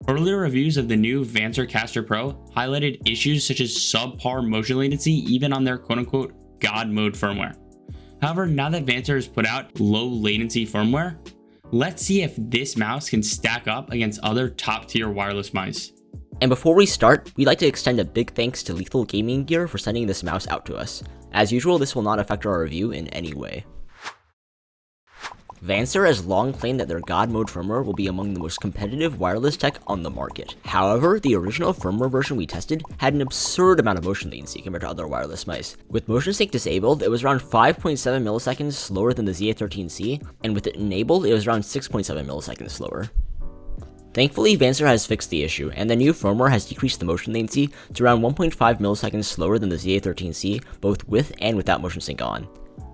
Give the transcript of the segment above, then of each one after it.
Earlier reviews of the new Vancer Caster Pro highlighted issues such as subpar motion latency even on their quote-unquote God mode firmware. However, now that Vancer has put out low latency firmware, let's see if this mouse can stack up against other top-tier wireless mice. And before we start, we'd like to extend a big thanks to Lethal Gaming Gear for sending this mouse out to us. As usual, this will not affect our review in any way. Vancer has long claimed that their God mode firmware will be among the most competitive wireless tech on the market. However, the original firmware version we tested had an absurd amount of motion latency compared to other wireless mice. With motion sync disabled, it was around 5.7 milliseconds slower than the Z-A13C, and with it enabled, it was around 6.7 milliseconds slower. Thankfully, Vancer has fixed the issue, and the new firmware has decreased the motion latency to around 1.5 milliseconds slower than the Z-A13C, both with and without motion sync on.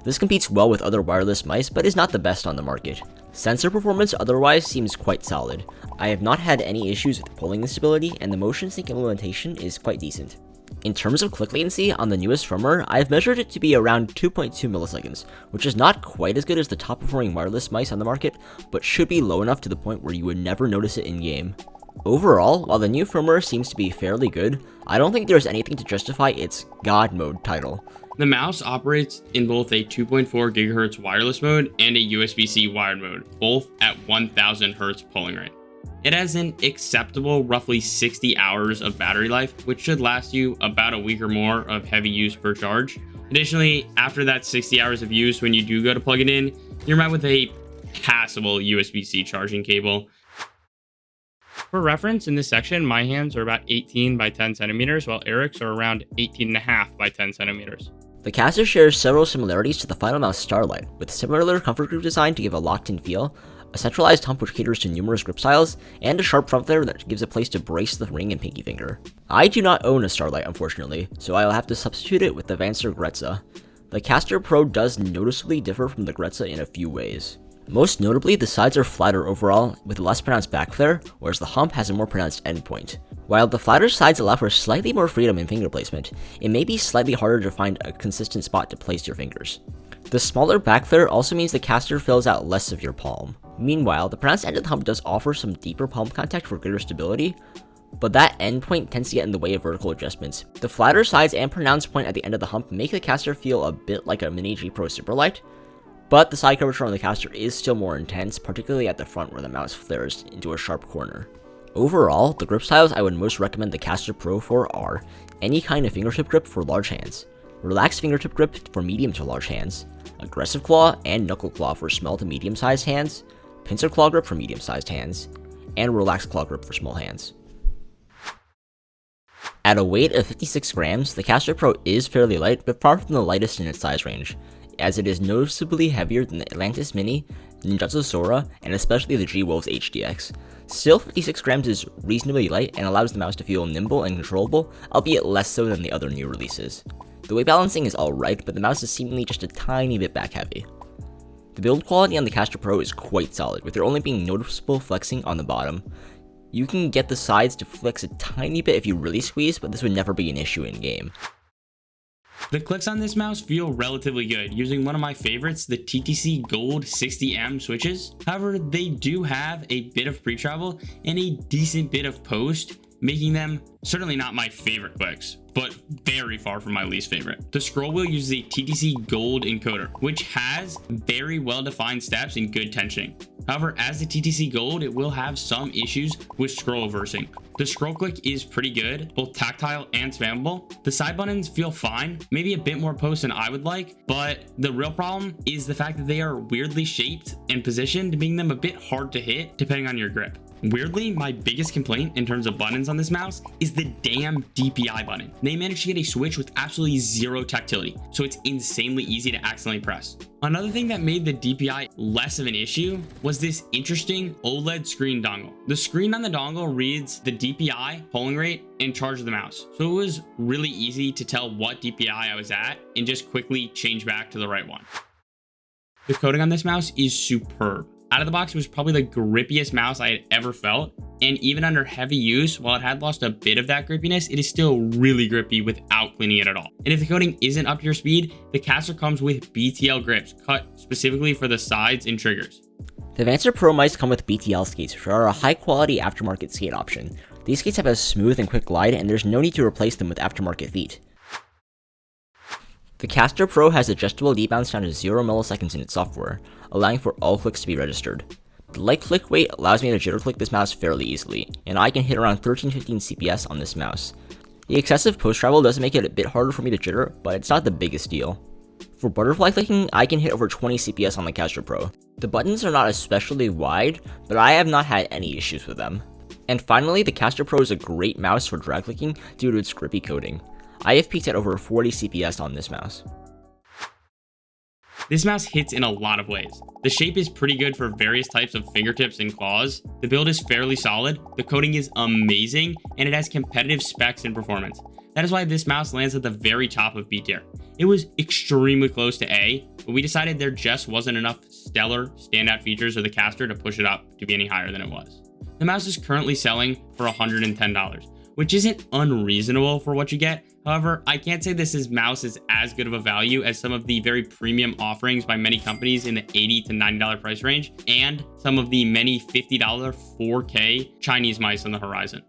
This competes well with other wireless mice, but is not the best on the market. Sensor performance otherwise seems quite solid. I have not had any issues with polling instability, and the motion sync implementation is quite decent. In terms of click latency, on the newest firmware, I have measured it to be around 2.2 milliseconds, which is not quite as good as the top performing wireless mice on the market, but should be low enough to the point where you would never notice it in-game. Overall, while the new firmware seems to be fairly good, I don't think there's anything to justify its God mode title. The mouse operates in both a 2.4 GHz wireless mode and a USB-C wired mode, both at 1000 Hz polling rate. It has an acceptable roughly 60 hours of battery life, which should last you about a week or more of heavy use per charge. Additionally, after that 60 hours of use, when you do go to plug it in, you're met with a passable USB-C charging cable. For reference, in this section, my hands are about 18 by 10 centimeters, while Eric's are around 18.5 by 10 centimeters. The Caster shares several similarities to the Final Mouse Starlight, with similar comfort group design to give a locked-in feel, a centralized hump which caters to numerous grip styles, and a sharp front flare that gives a place to brace the ring and pinky finger. I do not own a Starlight, unfortunately, so I'll have to substitute it with the Vancer Gretza. The Caster Pro does noticeably differ from the Gretza in a few ways. Most notably, the sides are flatter overall, with a less pronounced back flare, whereas the hump has a more pronounced endpoint. While the flatter sides allow for slightly more freedom in finger placement, it may be slightly harder to find a consistent spot to place your fingers. The smaller back flare also means the caster fills out less of your palm. Meanwhile, the pronounced end of the hump does offer some deeper palm contact for greater stability, but that endpoint tends to get in the way of vertical adjustments. The flatter sides and pronounced point at the end of the hump make the caster feel a bit like a Mini G Pro Superlight, but the side curvature on the caster is still more intense, particularly at the front where the mouse flares into a sharp corner. Overall, the grip styles I would most recommend the Caster Pro for are any kind of fingertip grip for large hands, relaxed fingertip grip for medium to large hands, aggressive claw and knuckle claw for small to medium sized hands, pincer claw grip for medium sized hands, and relaxed claw grip for small hands. At a weight of 56 grams, the Caster Pro is fairly light, but far from the lightest in its size range, as it is noticeably heavier than the Atlantis Mini, Ninjutsu Sora, and especially the G-Wolves HDX. Still, 56 grams is reasonably light and allows the mouse to feel nimble and controllable, albeit less so than the other new releases. The weight balancing is alright, but the mouse is seemingly just a tiny bit back heavy. The build quality on the Caster Pro is quite solid, with there only being noticeable flexing on the bottom. You can get the sides to flex a tiny bit if you really squeeze, but this would never be an issue in game. The clicks on this mouse feel relatively good, using one of my favorites, the TTC Gold 60M switches. However, they do have a bit of pre-travel and a decent bit of post, making them certainly not my favorite clicks, but very far from my least favorite. The scroll wheel uses a TTC Gold encoder, which has very well-defined steps and good tensioning. However, as the TTC Gold, it will have some issues with scroll reversing. The scroll click is pretty good, both tactile and spammable. The side buttons feel fine, maybe a bit more post than I would like, but the real problem is the fact that they are weirdly shaped and positioned, making them a bit hard to hit depending on your grip. Weirdly, my biggest complaint in terms of buttons on this mouse is the damn DPI button. They managed to get a switch with absolutely zero tactility, so it's insanely easy to accidentally press. Another thing that made the DPI less of an issue was this interesting OLED screen dongle. The screen on the dongle reads the DPI, polling rate, and charge of the mouse, so it was really easy to tell what DPI I was at and just quickly change back to the right one. The coating on this mouse is superb. Out of the box, it was probably the grippiest mouse I had ever felt, and even under heavy use, while it had lost a bit of that grippiness, it is still really grippy without cleaning it at all. And if the coating isn't up to your speed, the caster comes with BTL grips cut specifically for the sides and triggers. The Vancer Pro mice come with BTL skates, which are a high-quality aftermarket skate option. These skates have a smooth and quick glide, and there's no need to replace them with aftermarket feet. The Caster Pro has adjustable debounce down to 0 milliseconds in its software, allowing for all clicks to be registered. The light click weight allows me to jitter click this mouse fairly easily, and I can hit around 13-15 CPS on this mouse. The excessive post travel does make it a bit harder for me to jitter, but it's not the biggest deal. For butterfly clicking, I can hit over 20 CPS on the Caster Pro. The buttons are not especially wide, but I have not had any issues with them. And finally, the Caster Pro is a great mouse for drag clicking due to its grippy coating. I have peaked at over 40 CPS on this mouse. This mouse hits in a lot of ways. The shape is pretty good for various types of fingertips and claws. The build is fairly solid, the coating is amazing, and it has competitive specs and performance. That is why this mouse lands at the very top of B tier. It was extremely close to A, but we decided there just wasn't enough stellar standout features of the Caster to push it up to be any higher than it was. The mouse is currently selling for $110, which isn't unreasonable for what you get. However, I can't say this mouse is as good of a value as some of the very premium offerings by many companies in the $80 to $90 price range, and some of the many $50 4K Chinese mice on the horizon.